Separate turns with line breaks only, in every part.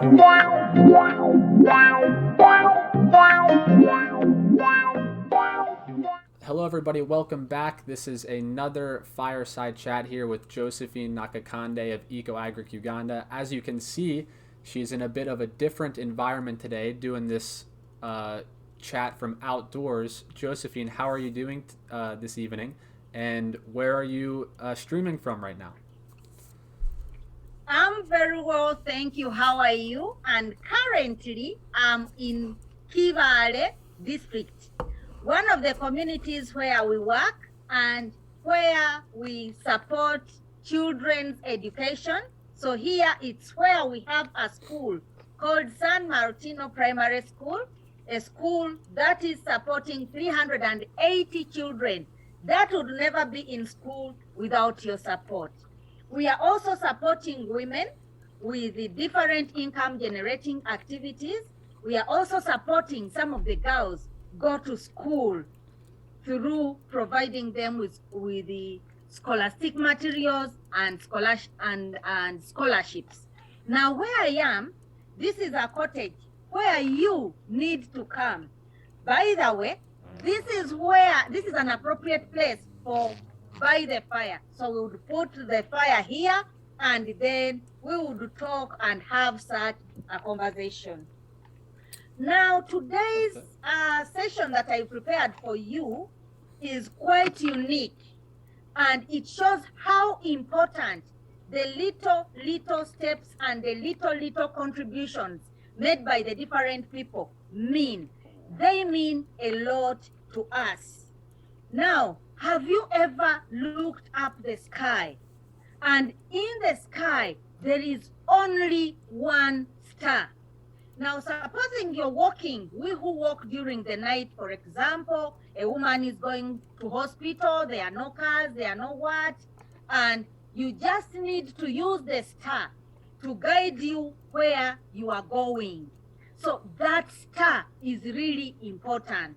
Hello everybody, welcome back. This is another Fireside chat here with Josephine Nakakande of Eco-Agric Uganda. As you can see, she's in a bit of a different environment today, doing this chat from outdoors. Josephine, how are you doing this evening? And where are you streaming from right now?
I'm very well, thank you. How are you? And currently, I'm in Kivale district, one of the communities where we work and where we support children's education. So here it's where we have a school called San Martino Primary School, a school that is supporting 380 children that would never be in school without your support. We are also supporting women with the different income generating activities. We are also supporting some of the girls go to school through providing them with the scholastic materials and scholarships. Now where I am, this is a cottage where you need to come. By the way, this is an appropriate place for by the fire. So we would put the fire here and then we would talk and have such a conversation. Now today's session that I prepared for you is quite unique, and it shows how important the little steps and the little contributions made by the different people mean. They mean a lot to us. Now, have you ever looked up the sky? And in the sky, there is only one star. Now, supposing you're walking, we who walk during the night, for example, a woman is going to hospital, there are no cars, there are no what, and you just need to use the star to guide you where you are going. So that star is really important.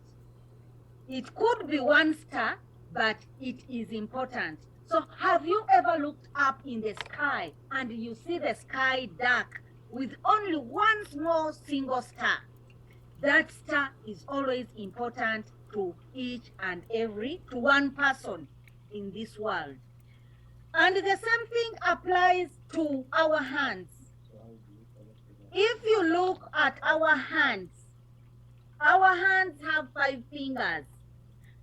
It could be one star, but it is important. So have you ever looked up in the sky and you see the sky dark with only one small single star? That star is always important to each and every, to one person in this world. And the same thing applies to our hands. If you look at our hands have 5 fingers.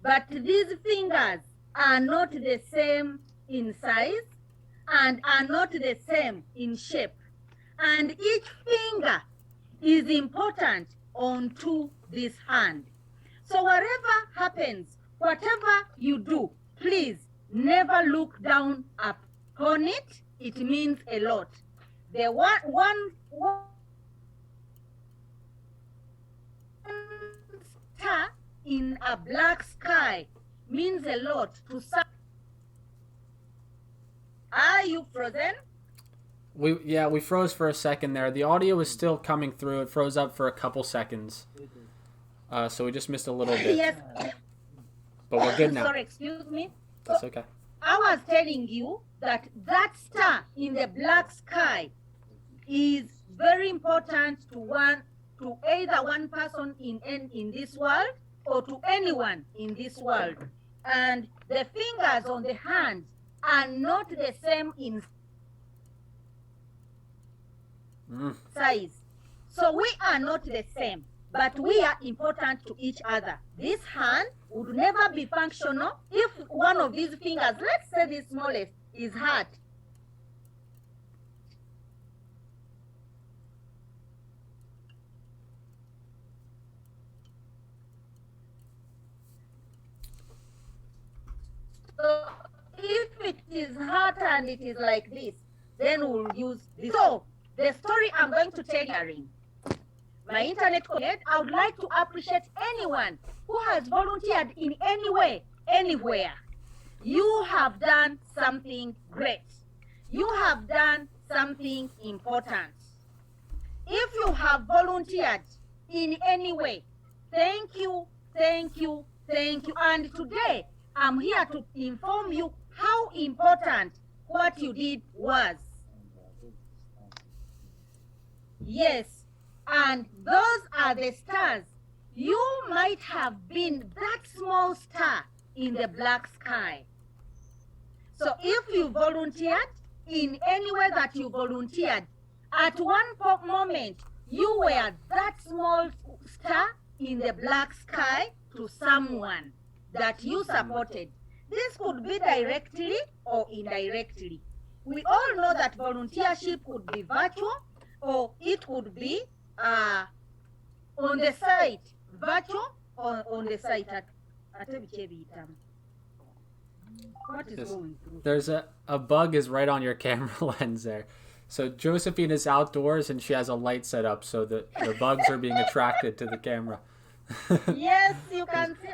But these fingers are not the same in size and are not the same in shape. And each finger is important onto this hand. So whatever happens, whatever you do, please never look down upon it. It means a lot. The one star in a black sky means a lot to some. Are you frozen?
We froze for a second there. The audio is still coming through. It froze up for a couple seconds. So we just missed a little bit.
Yes.
But we're good now.
Sorry, excuse me.
That's okay.
I was telling you that star in the black sky is very important to either one person in this world or to anyone in this world. And the fingers on the hand are not the same in size. So we are not the same, but we are important to each other. This hand would never be functional if one of these fingers, let's say the smallest, is hurt. So if it is hard and it is like this, then we'll use this. So the story I'm going to tell you, my internet connect, I would like to appreciate anyone who has volunteered in any way, anywhere. You have done something great. You have done something important. If you have volunteered in any way, thank you, thank you, thank you. And today, I'm here to inform you how important what you did was. Yes, and those are the stars. You might have been that small star in the black sky. So if you volunteered in any way that you volunteered, at one moment you were that small star in the black sky to someone that you supported. This could be directly or indirectly. We all know that volunteership could be virtual or it could be on the site, virtual or on the site at what is going through?
There's a bug is right on your camera lens there. So Josephine is outdoors and she has a light set up so that the bugs are being attracted to the camera.
Yes, you can see.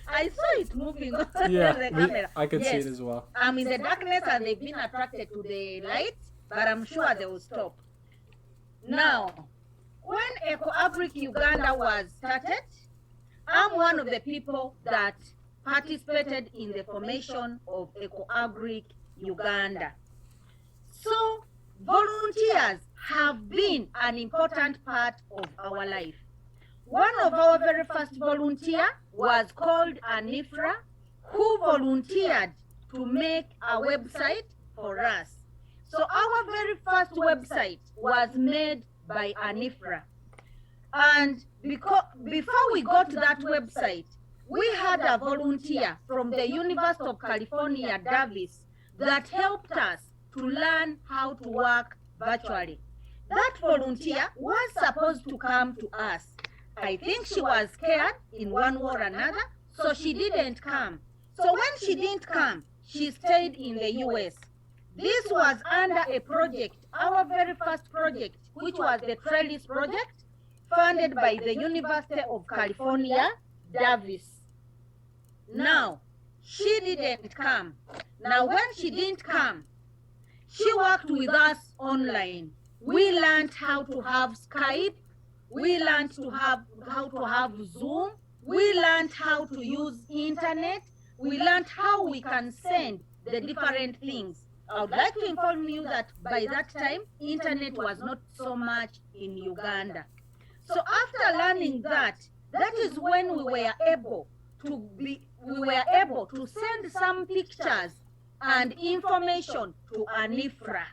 I saw it moving on the camera.
I could see it as well.
I'm in the darkness and they've been attracted to the light, but I'm sure they will stop. Now, when Eco-Agric Uganda was started, I'm one of the people that participated in the formation of Eco-Agric Uganda. So, volunteers have been an important part of our life. One of our very first volunteer was called Anifra, who volunteered to make a website for us. So our very first website was made by Anifra. And before we got to that website, we had a volunteer from the University of California, Davis, that helped us to learn how to work virtually. That volunteer was supposed to come to us. I think she was scared in one way or another, so she didn't come. So when she didn't come, she stayed in the US. This was under a project, our very first project, which was the Trellis project, funded by the University of California, Davis. Now, she didn't come. Now, when she didn't come, she worked with us online. We learned how to have Skype. We learned how to have Zoom. We learned how to use internet. We learned how we can send the different things. I would like to inform you that by that time, internet was not so much in Uganda. So after learning that, that is when we were able to send some pictures and information to Anifra.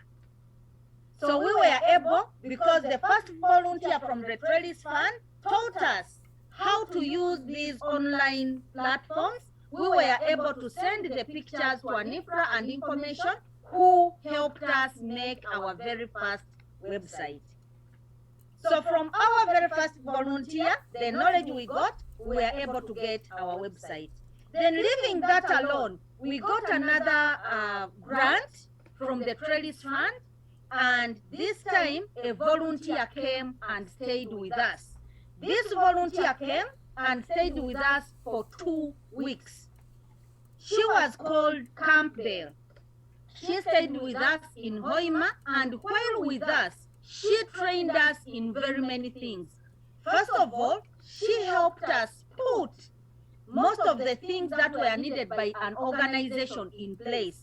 So we were able, because the first volunteer from the Trellis Fund taught us how to use these online platforms, we were able to send the pictures to Anifra and information, who helped us make our very first website. So from our very first volunteer, the knowledge we got, we were able to get our website. Then leaving that alone, we got another grant from the Trellis Fund, and this time a volunteer came and stayed with us. This volunteer came and stayed with us for 2 weeks. She was called Campbell. She stayed with us in Hoima, and while with us, she trained us in very many things. First of all, she helped us put most of the things that were needed by an organization in place.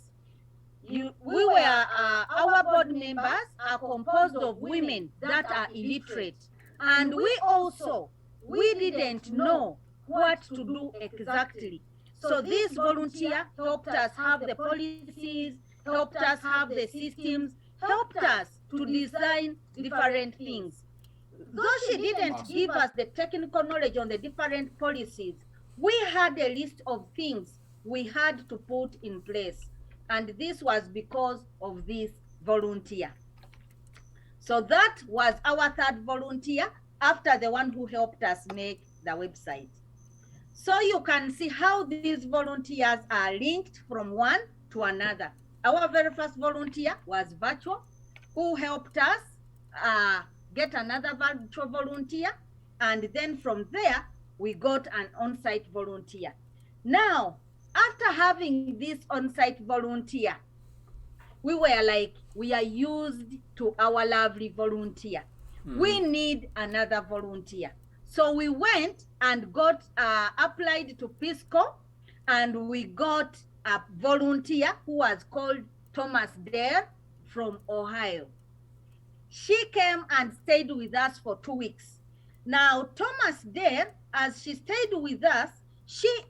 Our board members are composed of women that are illiterate, and we didn't know what to do exactly. So this volunteer helped us have the policies, helped us have the systems, helped us to design different things. Though she didn't give us the technical knowledge on the different policies, we had a list of things we had to put in place. And this was because of this volunteer. So that was our third volunteer after the one who helped us make the website. So you can see how these volunteers are linked from one to another. Our very first volunteer was virtual, who helped us get another virtual volunteer. And then from there, we got an on-site volunteer. Now, after having this on-site volunteer, we were like, we are used to our lovely volunteer. We need another volunteer. So we went and got applied to Peace Corps, and we got a volunteer who was called Thomas Dare from Ohio. She came and stayed with us for 2 weeks. Now, Thomas there, as he stayed with us, he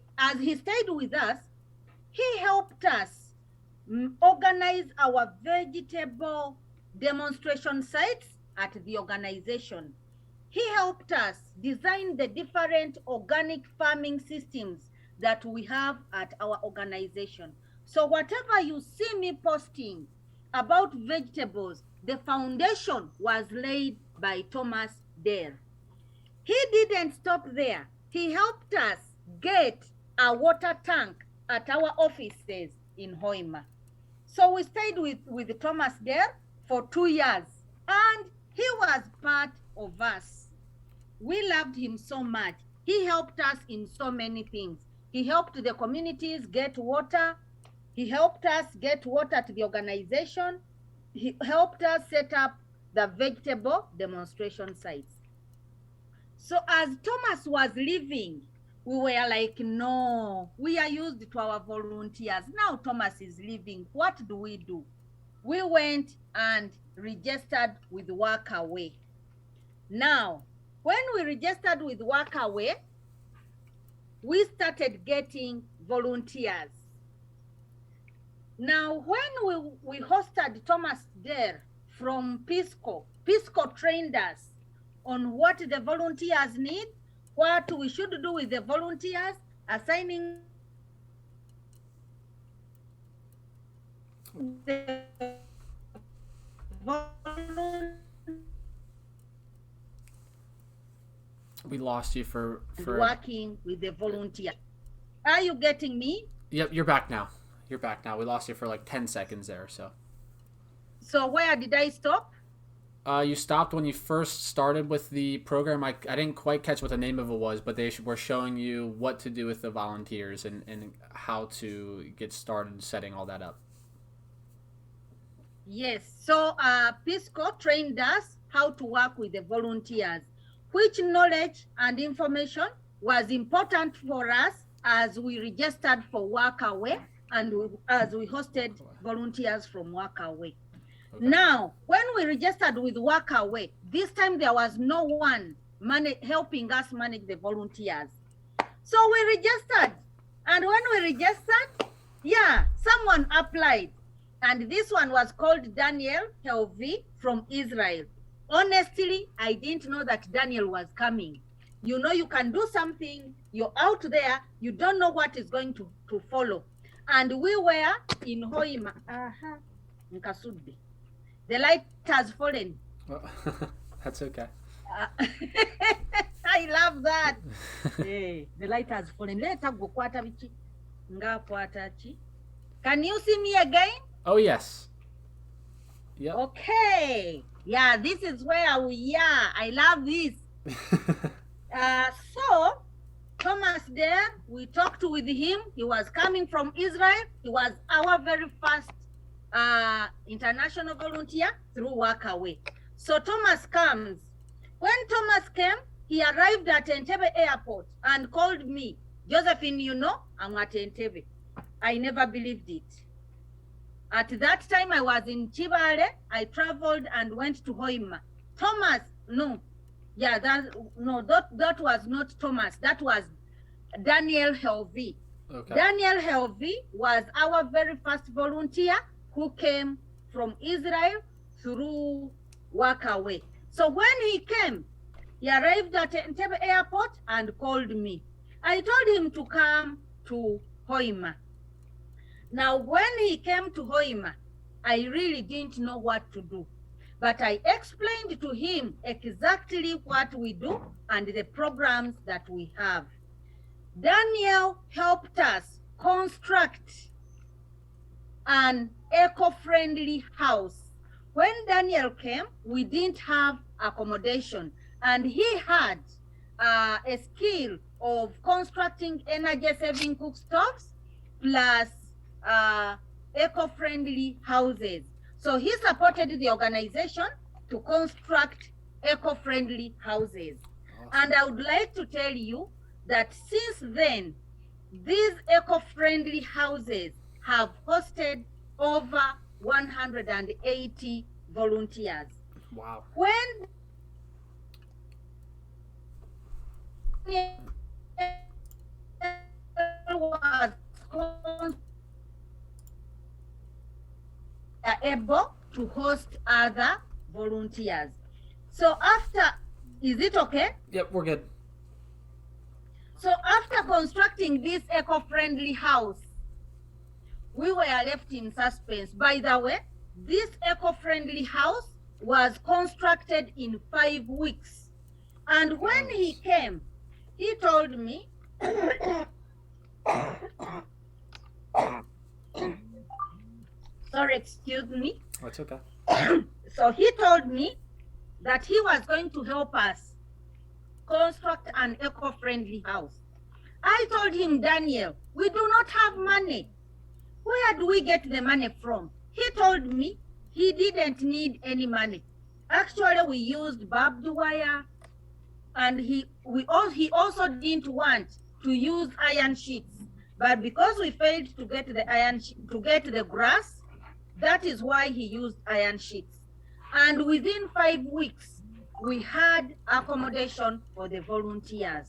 helped us organize our vegetable demonstration sites at the organization. He helped us design the different organic farming systems that we have at our organization. So whatever you see me posting about vegetables, the foundation was laid by Thomas Dare. He didn't stop there. He helped us get a water tank at our offices in Hoima. So we stayed with Thomas Dare for 2 years, and he was part of us. We loved him so much. He helped us in so many things. He helped the communities get water. He helped us get water to the organization. He helped us set up the vegetable demonstration sites. So as Thomas was leaving, we were like, no, we are used to our volunteers. Now Thomas is leaving. What do? We went and registered with Workaway. Now, when we registered with Workaway, we started getting volunteers. Now, when we hosted Thomas there from Pisco trained us on what the volunteers need, what we should do with the volunteers, assigning the
We lost you for
working with the volunteer. Are you getting me?
Yep, you're back now. You're back now. We lost you for like 10 seconds there, so.
So where did I stop?
You stopped when you first started with the program. I didn't quite catch what the name of it was, but they were showing you what to do with the volunteers and how to get started setting all that up.
Yes, so Pisco trained us how to work with the volunteers, which knowledge and information was important for us as we registered for Workaway and as we hosted volunteers from Workaway. Okay. Now, when we registered with Workaway, this time there was no one helping us manage the volunteers. So we registered. And when we registered, someone applied. And this one was called Daniel Helvi from Israel. Honestly, I didn't know that Daniel was coming. You know, you can do something, you're out there, you don't know what is going to follow. And we were in Hoima. Nkasudi. The light has fallen.
Well, that's okay.
I love that. Hey, the light has fallen. Can you see me again?
Oh, yes.
Yep. Okay. Yeah, this is where we are. I love this. So, Thomas there, we talked with him. He was coming from Israel. He was our very first international volunteer through Workaway. So Thomas comes. When Thomas came, he arrived at Entebbe airport and called me, Josephine, you know, I'm at Entebbe. I never believed it. At that time, I was in Chibale. I traveled and went to Hoima. Thomas, no. Yeah, that was not Thomas. That was Daniel Helvi. Okay. Daniel Helvi was our very first volunteer who came from Israel through Workaway. So when he came, he arrived at Entebbe airport and called me. I told him to come to Hoima. Now, when he came to Hoima, I really didn't know what to do. But I explained to him exactly what we do and the programs that we have. Daniel helped us construct an eco-friendly house. When Daniel came, we didn't have accommodation, and he had a skill of constructing energy-saving cookstoves plus eco-friendly houses. So he supported the organization to construct eco-friendly houses. Awesome. And I would like to tell you that since then, these eco-friendly houses have hosted over 180 volunteers.
Wow.
When was able to host other volunteers. So after, is it okay?
Yep, we're good.
So after constructing this eco-friendly house, we were left in suspense. By the way, this eco-friendly house was constructed in 5 weeks. And when he came, he told me, sorry, excuse me.
That's okay.
So he told me that he was going to help us construct an eco-friendly house. I told him, Daniel, we do not have money. Where do we get the money from? He told me he didn't need any money. Actually, we used barbed wire, and he also didn't want to use iron sheets. But because we failed to get the grass, that is why he used iron sheets. And within 5 weeks, we had accommodation for the volunteers.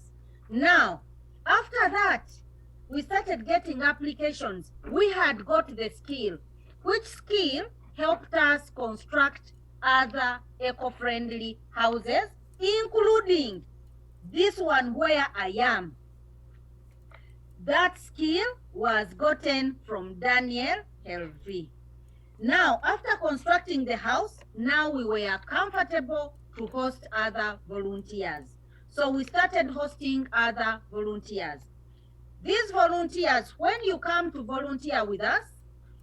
Now, after that, we started getting applications. We had got the skill, which skill helped us construct other eco-friendly houses, including this one where I am. That skill was gotten from Daniel Helvi. Now, after constructing the house, now we were comfortable to host other volunteers. So we started hosting other volunteers. These volunteers, when you come to volunteer with us,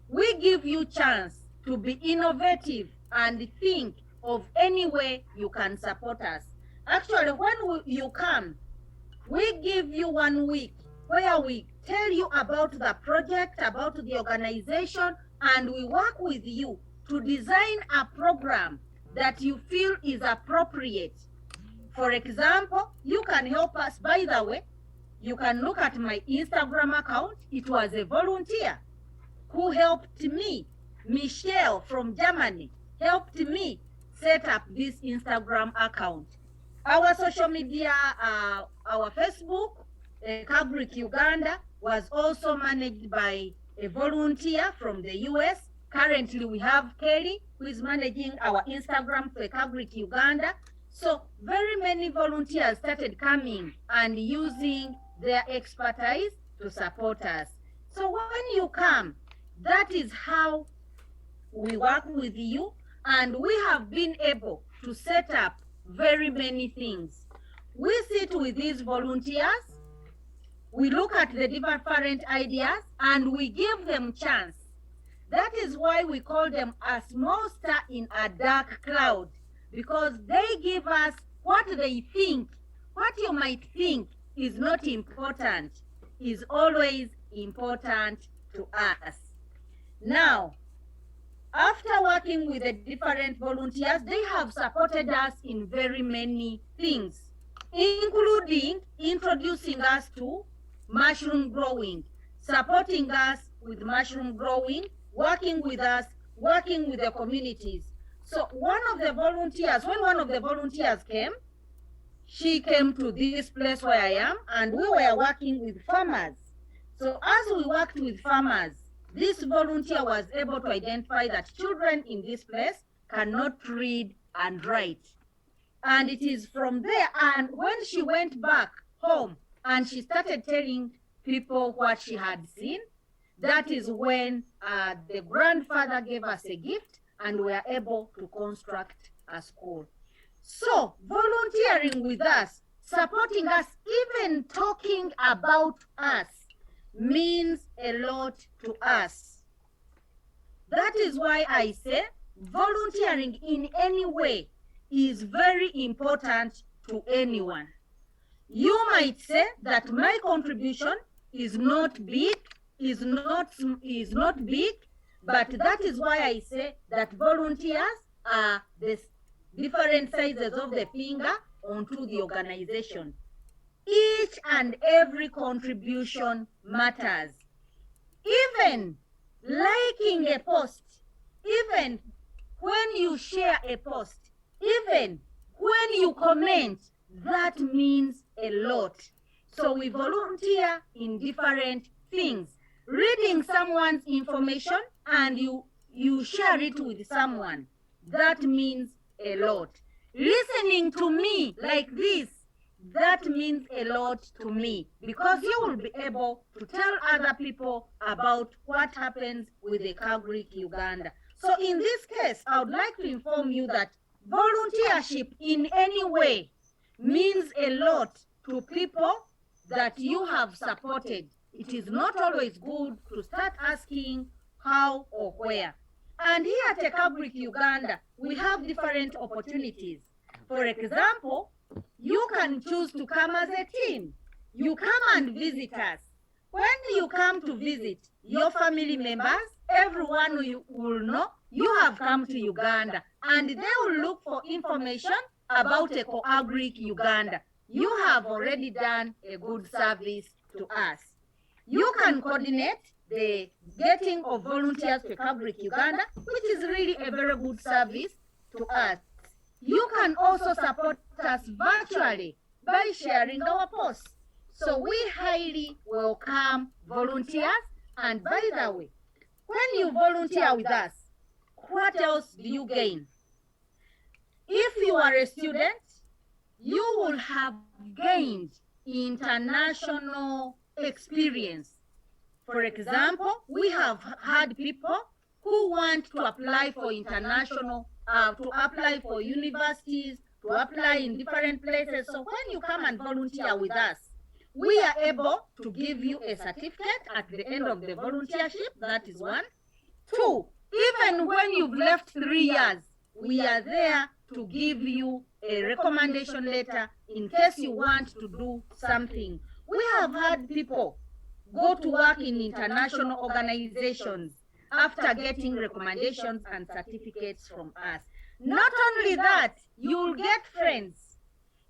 we give you chance to be innovative and think of any way you can support us. Actually, when you come, we give you 1 week where we tell you about the project, about the organization, and we work with you to design a program that you feel is appropriate. For example, you can help us. By the way, you can look at my Instagram account. It was a volunteer who helped me. Michelle from Germany helped me set up this Instagram account. Our social media, our Facebook, Eco-Agric Uganda, was also managed by a volunteer from the US. Currently, we have Kelly, who is managing our Instagram for Eco-Agric Uganda. So very many volunteers started coming and using their expertise to support us. So when you come, that is how we work with you, and we have been able to set up very many things. We sit with these volunteers, we look at the different ideas, and we give them chance. That is why we call them a small star in a dark cloud, because they give us what they think. What you might think is not important is always important to us. Now, after working with the different volunteers, they have supported us in very many things, including introducing us to mushroom growing, supporting us with mushroom growing, working with us, working with the communities. So one of the volunteers, when one of the volunteers came, she came to this place where I am, and we were working with farmers. So as we worked with farmers, this volunteer was able to identify that children in this place cannot read and write. And it is from there, and when she went back home and she started telling people what she had seen, that is when the grandfather gave us a gift and we were able to construct a school. So volunteering with us, supporting us, even talking about us means a lot to us. That is why I say volunteering in any way is very important to anyone. You might say that my contribution is not big, is not big, but that is why I say that volunteers are the different sizes of the finger onto the organization. Each and every contribution matters. Even liking a post, even when you share a post, Even when you comment, that means a lot. So we volunteer in different things. Reading someone's information and you share it with someone, that means a lot. Listening to me like this, that means a lot to me, because you will be able to tell other people about what happens with the Eco-Agric Uganda. So in this case, I would like to inform you that volunteership in any way means a lot to people that you have supported. It is not always good to start asking how or where. And here at Eco-Agric Uganda, we have different opportunities. For example, you can choose to come as a team. You come and visit us. When you come to visit, your family members, everyone you will know you have come to Uganda, and they will look for information about Eco-Agric Uganda. You have already done a good service to us. You can coordinate the getting of volunteers to Eco-Agric Uganda, which is really a very good service to us. You can also support us virtually by sharing our posts. So we highly welcome volunteers. And by the way, when you volunteer with us, what else do you gain? If you are a student, you will have gained international experience. For example, we have had people who want to apply for international, to apply for universities, to apply in different places. So when you come and volunteer with us, we are able to give you a certificate at the end of the volunteership. That is one. Two, even when you've left 3 years, we are there to give you a recommendation letter in case you want to do something. We have had people go to work in international organizations after getting recommendations and certificates from us. Not only that, you'll get friends.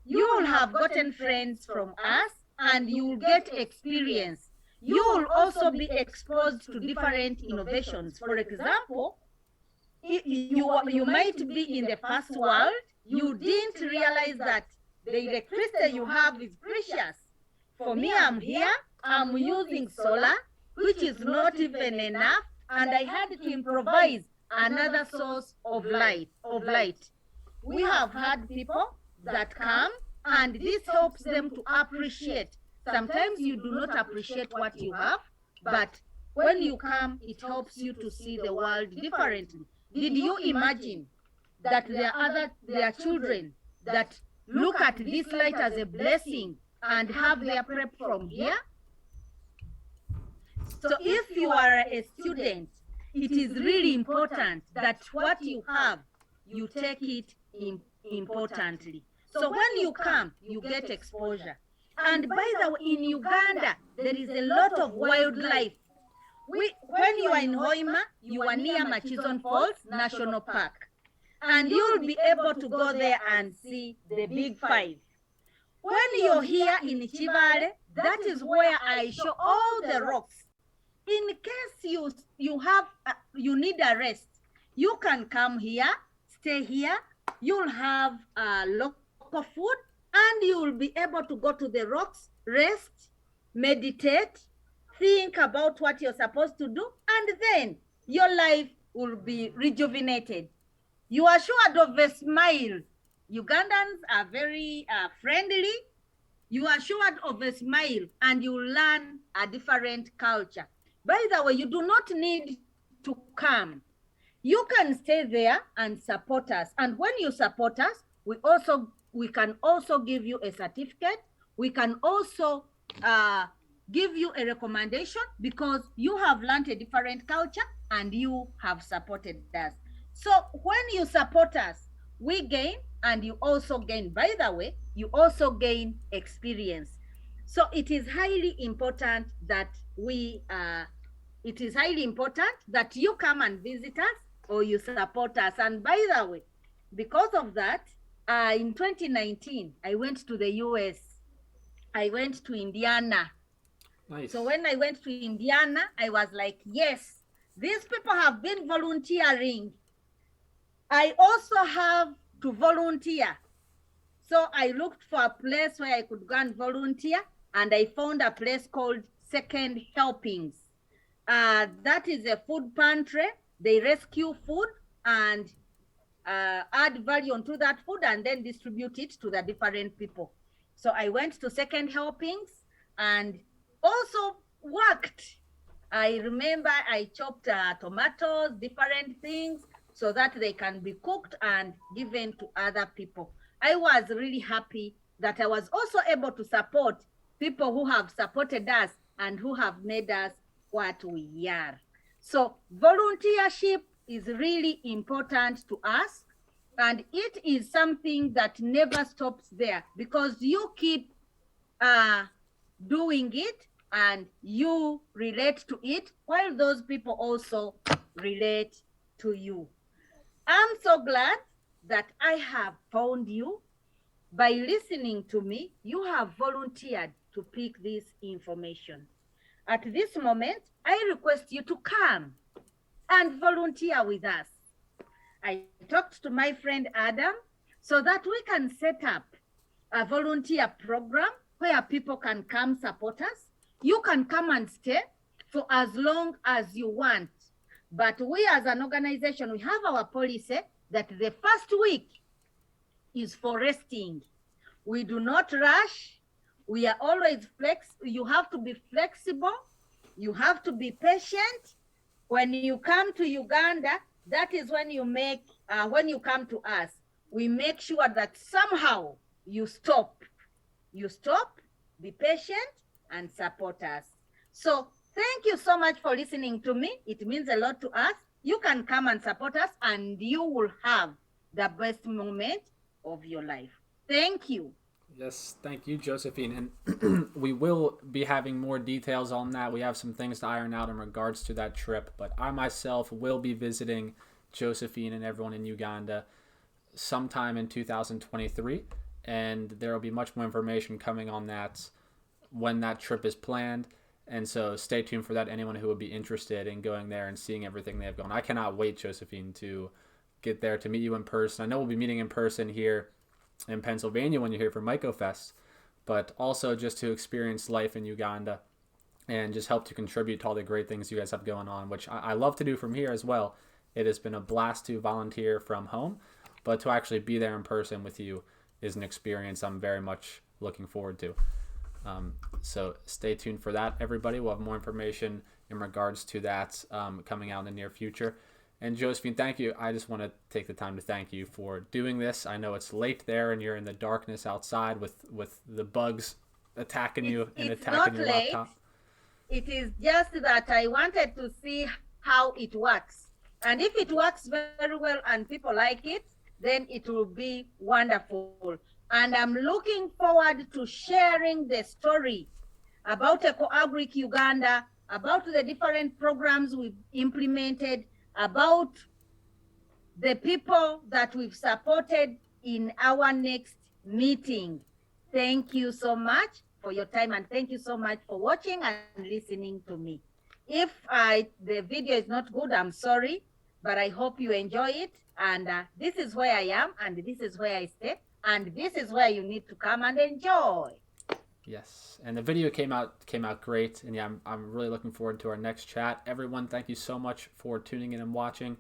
You will have gotten friends from us, and you will get experience. You will also be exposed to different innovations. For example, you might be in the first world. You didn't realize that the electricity you have is precious. For me, I'm here, I'm using solar, which is not even enough, and I had to improvise another source of light. We have had people that come, and this helps them to appreciate. Sometimes you do not appreciate what you have, but when you come, it helps you to see the world differently. Did you imagine that there are children that look at this light as a blessing and have their prep from here? So if you are a student, it is really important that what you have, you take it importantly. So when you come, you get exposure. And by the way, in Uganda, there is a lot of wildlife. When you are in Hoima, you are near Machizon Falls National Park. And you'll be able to go there and see the big five. When you're here in Chivale, that is where I show all the rocks. In case you need a rest, you can come here, stay here. You'll have local food, and you will be able to go to the rocks, rest, meditate, think about what you're supposed to do, and then your life will be rejuvenated. You are assured of a smile. Ugandans are very friendly. You are assured of a smile, and you learn a different culture. By the way, you do not need to come. You can stay there and support us. And when you support us, we can also give you a certificate. We can also give you a recommendation because you have learned a different culture and you have supported us. So when you support us, we gain, and you also gain. By the way, you also gain experience. So it is highly important that you come and visit us or you support us. And by the way, because of that, in 2019, I went to the US. I went to Indiana.
Nice.
So when I went to Indiana, I was like, yes, these people have been volunteering. I also have to volunteer. So I looked for a place where I could go and volunteer, and I found a place called Second Helpings. That is a food pantry. They rescue food and add value onto that food and then distribute it to the different people. So I went to Second Helpings and also worked. I remember I chopped tomatoes, different things, so that they can be cooked and given to other people. I was really happy that I was also able to support people who have supported us and who have made us what we are. So volunteership is really important to us, and it is something that never stops there, because you keep doing it and you relate to it while those people also relate to you. I'm so glad that I have found you. By listening to me, you have volunteered to pick this information. At this moment, I request you to come and volunteer with us. I talked to my friend Adam so that we can set up a volunteer program where people can come support us. You can come and stay for as long as you want. But we as an organization, we have our policy that the first week is for resting. We do not rush. We are always you have to be flexible. You have to be patient. When you come to Uganda, that is when you come to us, we make sure that somehow you stop. You stop, be patient, and support us. So thank you so much for listening to me. It means a lot to us. You can come and support us, and you will have the best moment of your life. Thank you.
Yes, thank you, Josephine. And we will be having more details on that. We have some things to iron out in regards to that trip, but I myself will be visiting Josephine and everyone in Uganda sometime in 2023, and there will be much more information coming on that when that trip is planned. And so stay tuned for that, anyone who would be interested in going there and seeing everything they have going. I cannot wait, Josephine, to get there to meet you in person. I know we'll be meeting in person here in Pennsylvania when you're here for MycoFest, but also just to experience life in Uganda and just help to contribute to all the great things you guys have going on, which I love to do from here as well. It has been a blast to volunteer from home, but to actually be there in person with you is an experience I'm very much looking forward to. So stay tuned for that, everybody. We'll have more information in regards to that coming out in the near future. And Josephine, thank you. I just want to take the time to thank you for doing this. I know it's late there and you're in the darkness outside with the bugs attacking you and attacking your laptop.
It is just that I wanted to see how it works. And if it works very well and people like it, then it will be wonderful. And I'm looking forward to sharing the story about Eco-Agric Uganda, about the different programs we've implemented, about the people that we've supported in our next meeting. Thank you so much for your time, and thank you so much for watching and listening to me. If the video is not good, I'm sorry, but I hope you enjoy it. And this is where I am, and this is where I stay, and this is where you need to come and enjoy.
Yes, and the video came out great, and yeah, I'm really looking forward to our next chat. Everyone, thank you so much for tuning in and watching.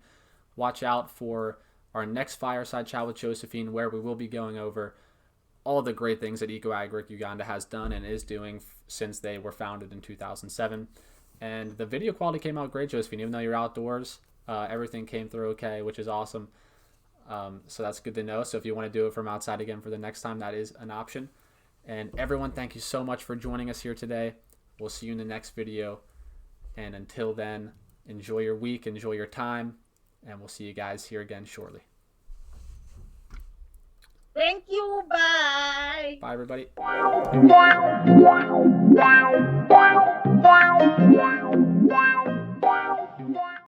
Watch out for our next Fireside chat with Josephine, where we will be going over all the great things that Eco-Agric Uganda has done and is doing since they were founded in 2007. And the video quality came out great, Josephine, even though you're outdoors. Everything came through okay, which is awesome. So that's good to know. So if you want to do it from outside again for the next time, that is an option. And everyone, thank you so much for joining us here today. We'll see you in the next video. And until then, enjoy your week, enjoy your time, and we'll see you guys here again shortly.
Thank you. Bye.
Bye, everybody.
Wow.